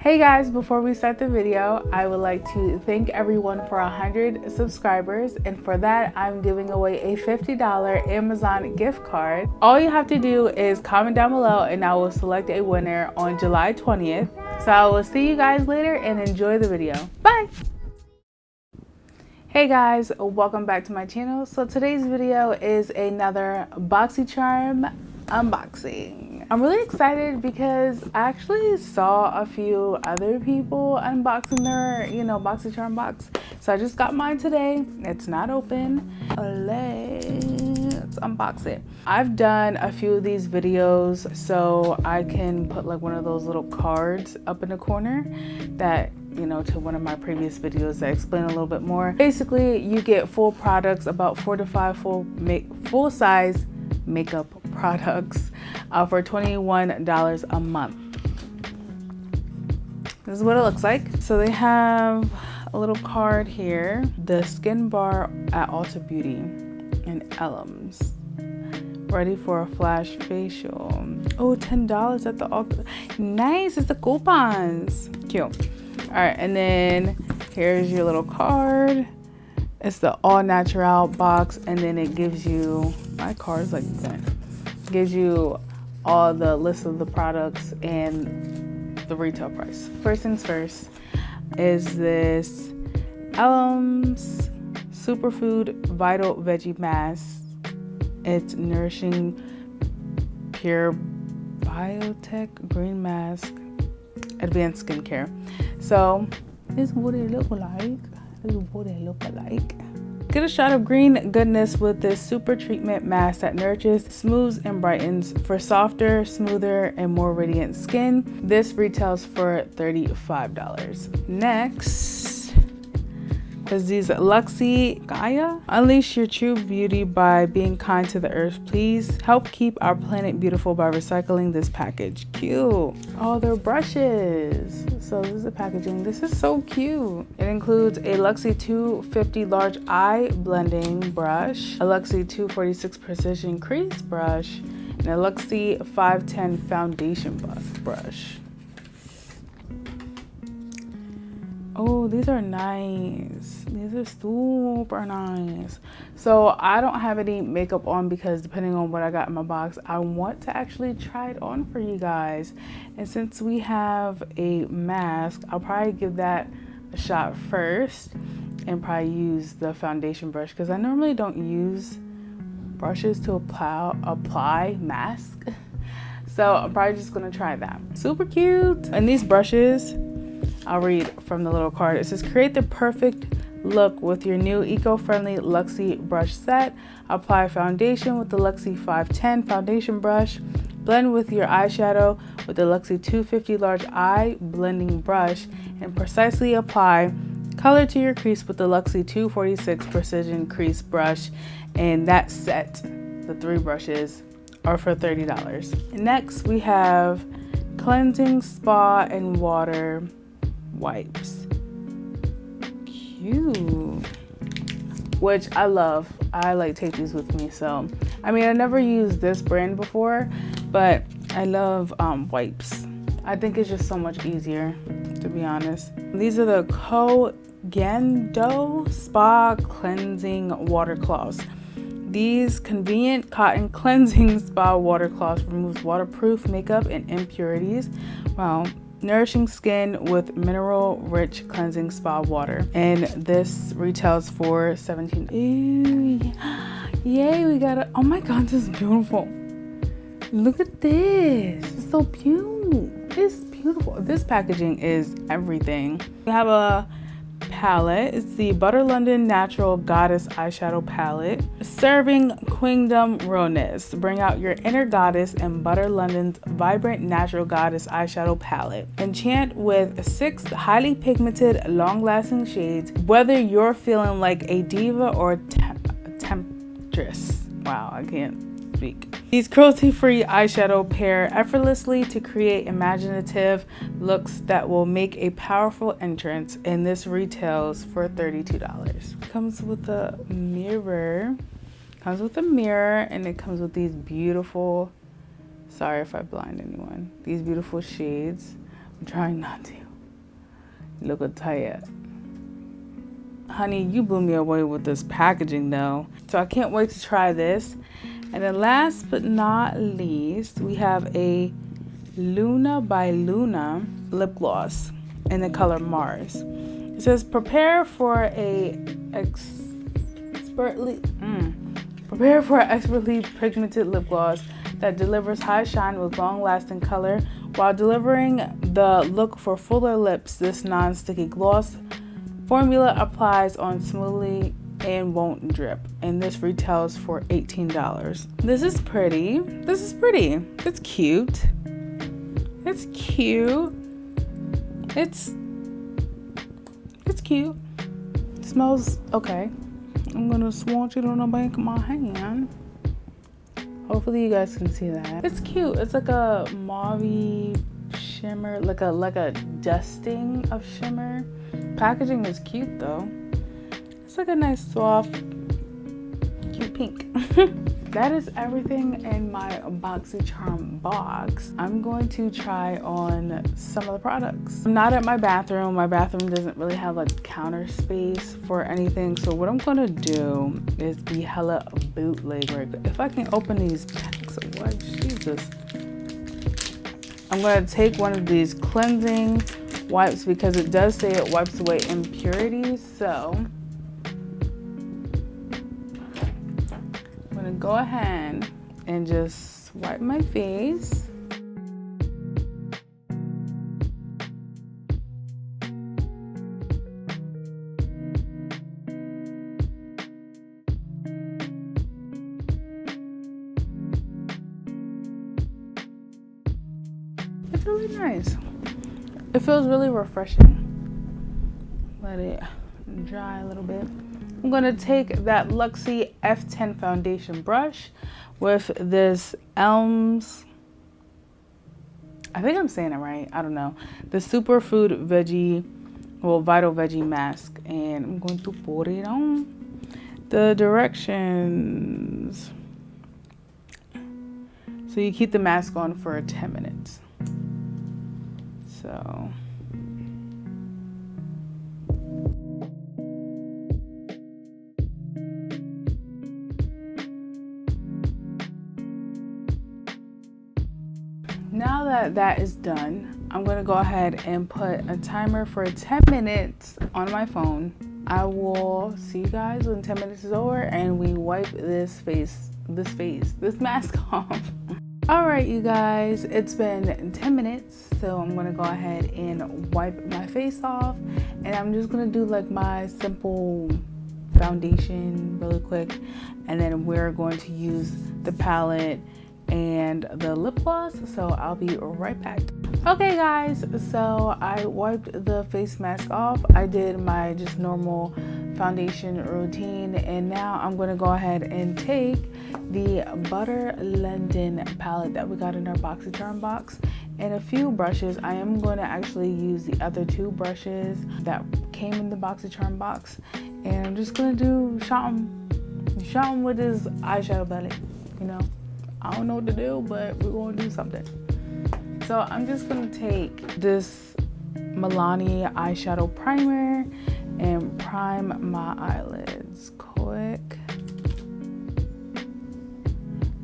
Hey guys, before we start the video, I would like to thank everyone for 100 subscribers, and for that I'm giving away a $50 Amazon gift card. All you have to do is comment down below and I will select a winner on July 20th. So I will see you guys later and enjoy the video. Bye! Hey guys, welcome back to my channel. So today's video is another BoxyCharm unboxing. I'm really excited because I actually saw a few other people unboxing their, BoxyCharm box. So I just got mine today. It's not open. Let's unbox it. I've done a few of these videos so I can put like one of those little cards up in the corner that, to one of my previous videos that explain a little bit more. Basically, you get full products, about 4 to 5 full size makeup products for $21 a month. This is what it looks like. So they have a little card here. The skin bar at Ulta Beauty and Elemis. Ready for a flash facial. Oh, $10 at the Ulta. Nice, it's the coupons. Cute. All right, and then here's your little card. It's the all natural box, and then it gives you, my card's like that. It gives you all the list of the products and the retail price. First things first is this Elemis Superfood Vital Veggie Mask. It's nourishing, pure biotech green mask, advanced skincare. So this is what it look like. Get a shot of green goodness with this super treatment mask that nourishes, smooths, and brightens for softer, smoother, and more radiant skin. This retails for $35. Next is these Luxie GAEA. Unleash your true beauty by being kind to the earth. Please help keep our planet beautiful by recycling this package. Cute. Oh, they're brushes. So this is the packaging. This is so cute. It includes a Luxie 250 large eye blending brush, a Luxie 246 precision crease brush, and a Luxie 510 foundation brush. Oh, these are nice. These are super nice. So I don't have any makeup on because depending on what I got in my box, I want to actually try it on for you guys. And since we have a mask, I'll probably give that a shot first and probably use the foundation brush because I normally don't use brushes to apply mask. So I'm probably just gonna try that. Super cute. And these brushes, I'll read from the little card. It says, create the perfect look with your new eco-friendly Luxie brush set. Apply foundation with the Luxie 510 foundation brush. Blend with your eyeshadow with the Luxie 250 large eye blending brush. And precisely apply color to your crease with the Luxie 246 precision crease brush. And that set, the 3 brushes, are for $30. Next, we have cleansing spa and water wipes. Cute. Which I love. I like take these with me. So I mean, I never used this brand before, but I love wipes. I think it's just so much easier, to be honest. These are the Gendo Spa Cleansing Water Cloths. These convenient cotton cleansing spa water cloths removes waterproof makeup and impurities. Wow. Nourishing skin with mineral rich cleansing spa water, and this retails for $17. Ew. Yay, we got it. Oh my god, this is beautiful. Look at this. It's so cute. It's beautiful. This packaging is everything. We have a palette. It's the Butter London Natural Goddess Eyeshadow Palette. Serving Queendom Realness. Bring out your inner goddess in Butter London's vibrant Natural Goddess Eyeshadow Palette. Enchant with 6 highly pigmented, long-lasting shades, whether you're feeling like a diva or a temptress. Wow, I can't speak. These cruelty-free eyeshadow pair effortlessly to create imaginative looks that will make a powerful entrance, and this retails for $32. Comes with a mirror. And it comes with these beautiful, sorry if I blind anyone, these beautiful shades. I'm trying not to. Look at Taya. Honey, you blew me away with this packaging though. So I can't wait to try this. And then last but not least, we have a Luna by Luna lip gloss in the color Mars. It says prepare for an expertly pigmented lip gloss that delivers high shine with long-lasting color while delivering the look for fuller lips. This non-sticky gloss formula applies on smoothly and won't drip, and this retails for $18. This is pretty. This is pretty. It's cute. It's cute. It's cute. It smells okay. I'm gonna swatch it on the back of my hand. Hopefully you guys can see that. It's cute. It's like a mauve shimmer, like a dusting of shimmer. Packaging is cute though. It's like a nice soft, cute pink. That is everything in my BoxyCharm box. I'm going to try on some of the products. I'm not at my bathroom. My bathroom doesn't really have like counter space for anything. So what I'm gonna do is be hella bootlegger. If I can open these packs of wipes, Jesus. I'm gonna take one of these cleansing wipes because it does say it wipes away impurities. So I'm gonna go ahead and just wipe my face. It's really nice. It feels really refreshing. Let it dry a little bit. I'm gonna take that Luxie F10 foundation brush with this Elms, I think I'm saying it right, I don't know, the Superfood Veggie, well, Vital Veggie mask, and I'm going to put it on. The directions. So you keep the mask on for 10 minutes. So. Now that that is done, I'm gonna go ahead and put a timer for 10 minutes on my phone. I will see you guys when 10 minutes is over and we wipe this mask off. All right, you guys, it's been 10 minutes, so I'm gonna go ahead and wipe my face off, and I'm just gonna do like my simple foundation really quick, and then we're going to use the palette and the lip gloss, so I'll be right back. Okay guys, so I wiped the face mask off. I did my just normal foundation routine, and now I'm going to go ahead and take the Butter London palette that we got in our BoxyCharm box and a few brushes. I am going to actually use the other two brushes that came in the BoxyCharm box, and I'm just going to do something with this eyeshadow palette, you know. I don't know what to do, but we're going to do something. So I'm just going to take this Milani eyeshadow primer and prime my eyelids quick.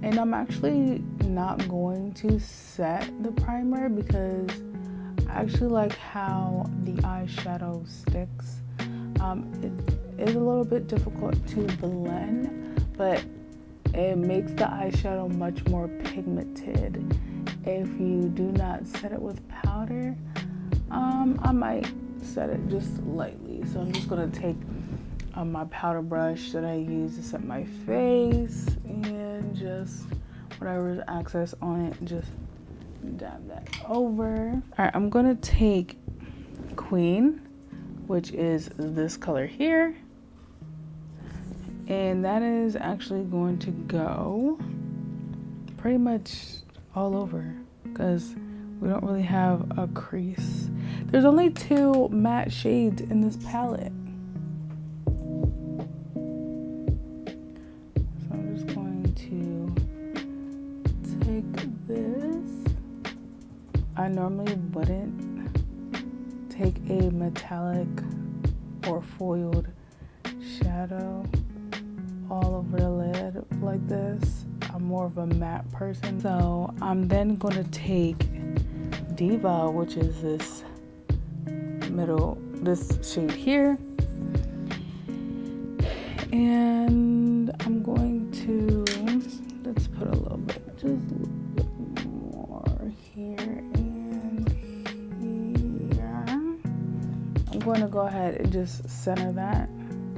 And I'm actually not going to set the primer because I actually like how the eyeshadow sticks. It is a little bit difficult to blend, but it makes the eyeshadow much more pigmented if you do not set it with powder. I might set it just lightly. So I'm just gonna take my powder brush that I use to set my face and just whatever is excess on it, just dab that over. All right, I'm gonna take Queen, which is this color here. And that is actually going to go pretty much all over because we don't really have a crease. There's only 2 matte shades in this palette. So I'm just going to take this. I normally wouldn't take a metallic or foiled shadow all over the lid like this. I'm more of a matte person. So I'm then going to take Diva, which is this shade here. And I'm going to, let's put a little bit, just a little bit more here and here. I'm going to go ahead and just center that,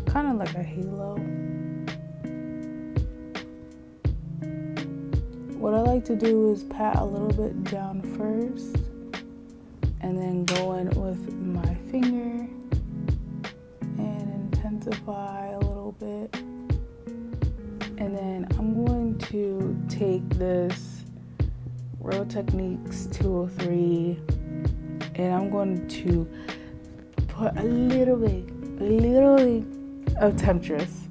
kind of like a halo. What I like to do is pat a little bit down first and then go in with my finger and intensify a little bit. And then I'm going to take this Real Techniques 203 and I'm going to put a little bit of Temptress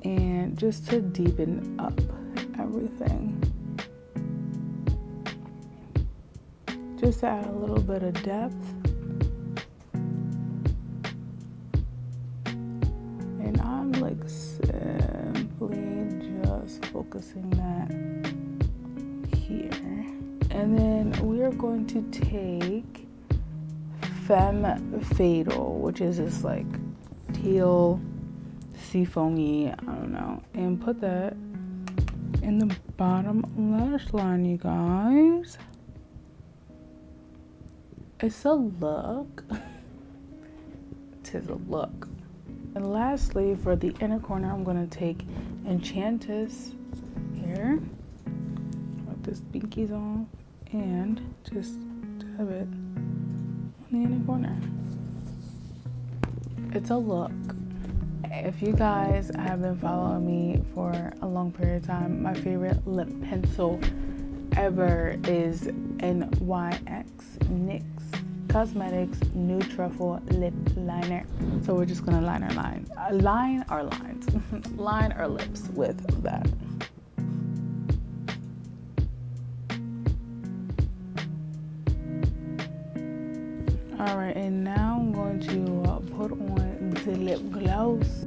and just to deepen up everything. Just to add a little bit of depth. And I'm like simply just focusing that here. And then we are going to take Femme Fatal, which is this like teal seafoamy, I don't know, and put that in the bottom lash line, you guys. It's a look. Tis a look. And lastly, for the inner corner, I'm gonna take Enchantress here with this pinkies on and just dab it on the inner corner. It's a look. If you guys have been following me for a long period of time, my favorite lip pencil ever is NYX NYX Cosmetics New Truffle Lip Liner. So we're just gonna line our lines, line our lips with that. All right, and now I'm going to put on the lip gloss.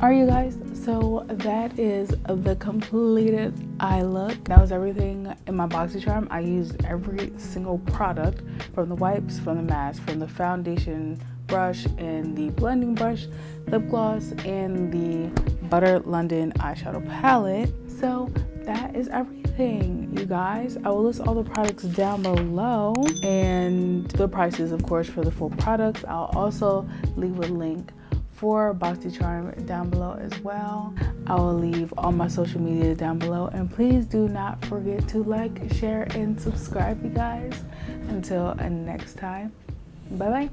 All right, you guys, so that is the completed eye look. That was everything in my BoxyCharm. I used every single product, from the wipes, from the mask, from the foundation brush and the blending brush, lip gloss, and the Butter London eyeshadow palette. So that is everything, you guys. I will list all the products down below and the prices, of course, for the full products. I'll also leave a link for BoxyCharm down below as well. I will leave all my social media down below, and please do not forget to like, share, and subscribe, you guys. Until next time, bye bye.